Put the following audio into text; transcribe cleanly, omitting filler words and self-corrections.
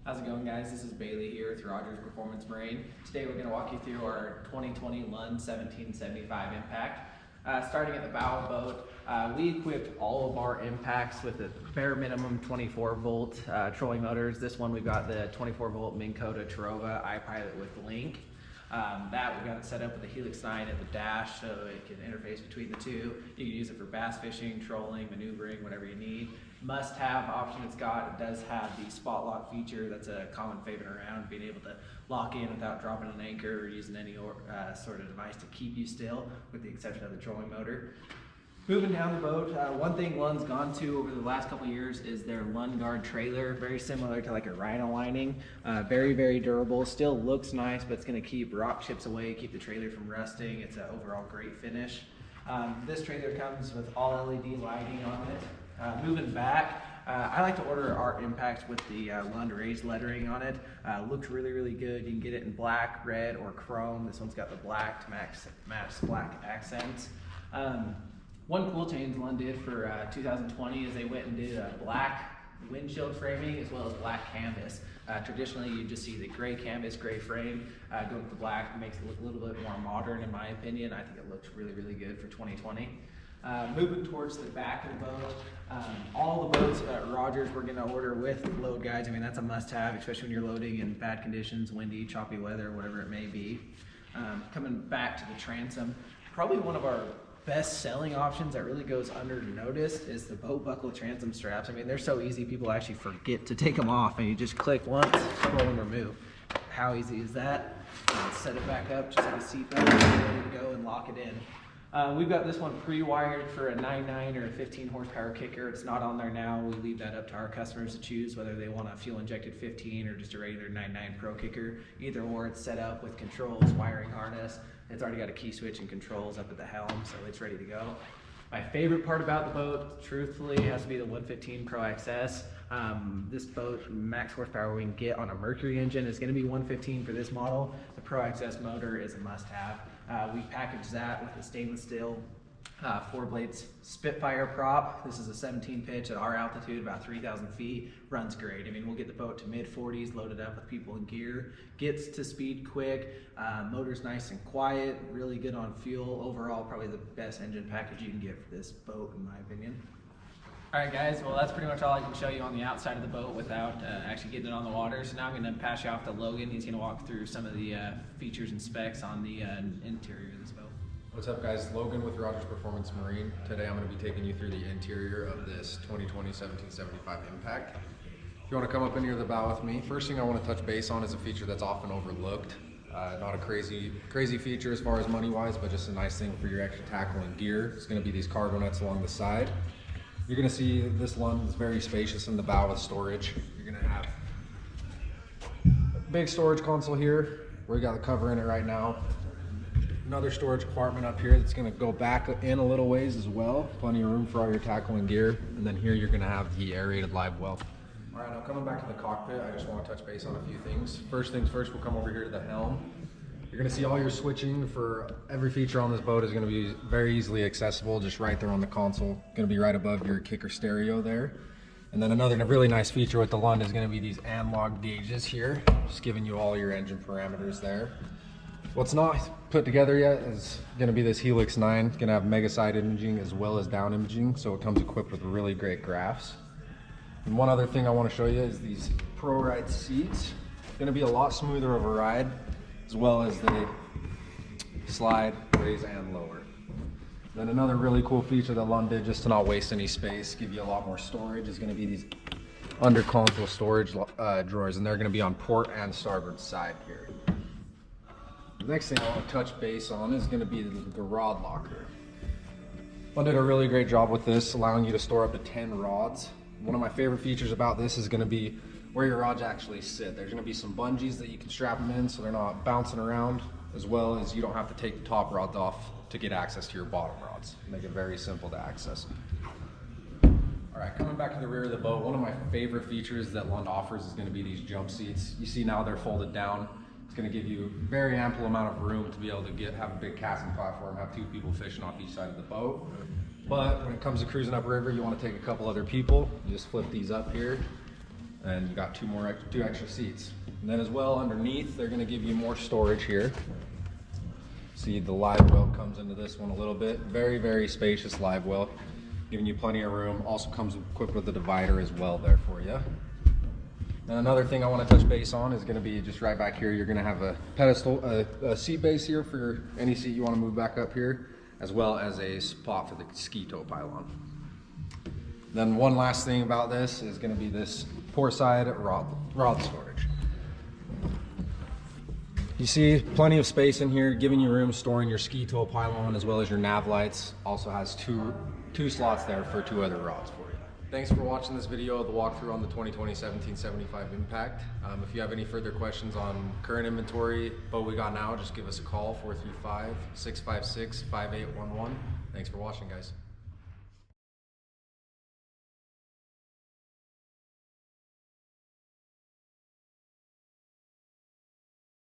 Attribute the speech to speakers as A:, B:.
A: How's it going, guys? This is Bailey here with Rogers Performance Marine. Today we're going to walk you through our 2020 Lund 1775 impact. Starting at the bow of the boat, we equipped all of our impacts with the bare minimum 24 volt trolling motors. This one we've got the 24 volt minnkota Tarova iPilot with Link. That we've got it set up with the Helix 9 at the dash so it can interface between the two. You can use it for bass fishing, trolling, maneuvering, whatever you need. Must-have option it's got, it does have the spot lock feature. That's a common favorite around, being able to lock in without dropping an anchor or using any sort of device to keep you still, with the exception of the trolling motor. Moving down the boat, one thing Lund's gone to over the last couple of years is their Lund Guard trailer, very similar to like a rhino lining. Very, very durable, still looks nice, but it's gonna keep rock chips away, keep the trailer from rusting. It's an overall great finish. This trailer comes with all LED lighting on it. Moving back, I like to order our impacts with the Lund raised lettering on it. Looks really, really good. You can get it in black, red, or chrome. This one's got the black to match black accents. One cool change Lund did for 2020 is they went and did a black windshield framing as well as black canvas. Traditionally, you just see the gray canvas, gray frame. Going with the black makes it look a little bit more modern, in my opinion. I think it looks really, really good for 2020. Moving towards the back of the boat, all the boats at Rogers we're going to order with load guides. I mean, that's a must-have, especially when you're loading in bad conditions, windy, choppy weather, whatever it may be. Coming back to the transom, probably one of our best selling options that really goes unnoticed is the boat buckle transom straps. I mean, they're so easy, people actually forget to take them off, and you just click once, scroll and remove. How easy is that? Set it back up just like a seatbelt, ready to go and lock it in. We've got this one pre-wired for a 9.9 or a 15 horsepower kicker. It's not on there now. We leave that up to our customers to choose whether they want a fuel injected 15 or just a regular 9.9 Pro kicker. Either or, it's set up with controls, wiring harness. It's already got a key switch and controls up at the helm, so it's ready to go. My favorite part about the boat, truthfully, has to be the 115 Pro XS. This boat, max horsepower we can get on a Mercury engine is going to be 115 for this model. The Pro XS motor is a must-have. We packaged that with a stainless steel 4-blade Spitfire prop. This is a 17 pitch at our altitude, about 3,000 feet. Runs great. I mean, we'll get the boat to mid-40s, loaded up with people and gear. Gets to speed quick. Motor's nice and quiet. Really good on fuel. Overall, probably the best engine package you can get for this boat, in my opinion. All right, guys, well, that's pretty much all I can show you on the outside of the boat without actually getting it on the water. So now I'm going to pass you off to Logan. He's going to walk through some of the features and specs on the interior of this boat.
B: What's up, guys? Logan with Rogers Performance Marine. Today I'm going to be taking you through the interior of this 2020 1775 Impact. If you want to come up in here to the bow with me, first thing I want to touch base on is a feature that's often overlooked. Not a crazy feature as far as money-wise, but just a nice thing for your extra tackle and gear. It's going to be these cargo nets along the side. You're going to see this Lund is very spacious in the bow with storage. You're going to have a big storage console here where you got the cover in it right now. Another storage compartment up here that's going to go back in a little ways as well. Plenty of room for all your tackle and gear. And then here you're going to have the aerated live well. All right, now coming back to the cockpit, I just want to touch base on a few things. First things first, we'll come over here to the helm. You're going to see all your switching for every feature on this boat is going to be very easily accessible, just right there on the console. Going to be right above your kicker stereo there. And then another really nice feature with the Lund is going to be these analog gauges here, just giving you all your engine parameters there. What's not put together yet is going to be this Helix 9. It's going to have mega side imaging as well as down imaging, so it comes equipped with really great graphs. And one other thing I want to show you is these Pro Ride seats. It's going to be a lot smoother of a ride, as well as they slide, raise, and lower. Then another really cool feature that Lund did just to not waste any space, give you a lot more storage, is going to be these under console storage drawers, and they're going to be on port and starboard side here. The next thing I want to touch base on is going to be the rod locker. Lund did a really great job with this, allowing you to store up to 10 rods. One of my favorite features about this is going to be where your rods actually sit. There's going to be some bungees that you can strap them in so they're not bouncing around, as well as you don't have to take the top rods off to get access to your bottom rods. Make it very simple to access. All right, coming back to the rear of the boat, one of my favorite features that Lund offers is going to be these jump seats. You see now they're folded down. It's going to give you a very ample amount of room to be able to have a big casting platform, have 2 people fishing off each side of the boat. But when it comes to cruising upriver, you want to take a couple other people. You just flip these up here. And you got two extra seats. And then as well underneath, they're gonna give you more storage here. See, the live well comes into this one a little bit. Very, very spacious live well, giving you plenty of room. Also comes equipped with a divider as well there for you. And another thing I want to touch base on is going to be just right back here. You're going to have a pedestal, a seat base here for any seat you want to move back up here, as well as a spot for the ski tow pylon. Then one last thing about this is going to be this port side rod storage. You see plenty of space in here, giving you room storing your ski tow pylon as well as your nav lights. Also has two slots there for 2 other rods for you. Thanks for watching this video, the walkthrough on the 2020 1775 Impact. If you have any further questions on current inventory, boat we got now, just give us a call, 435-656-5811. Thanks for watching, guys.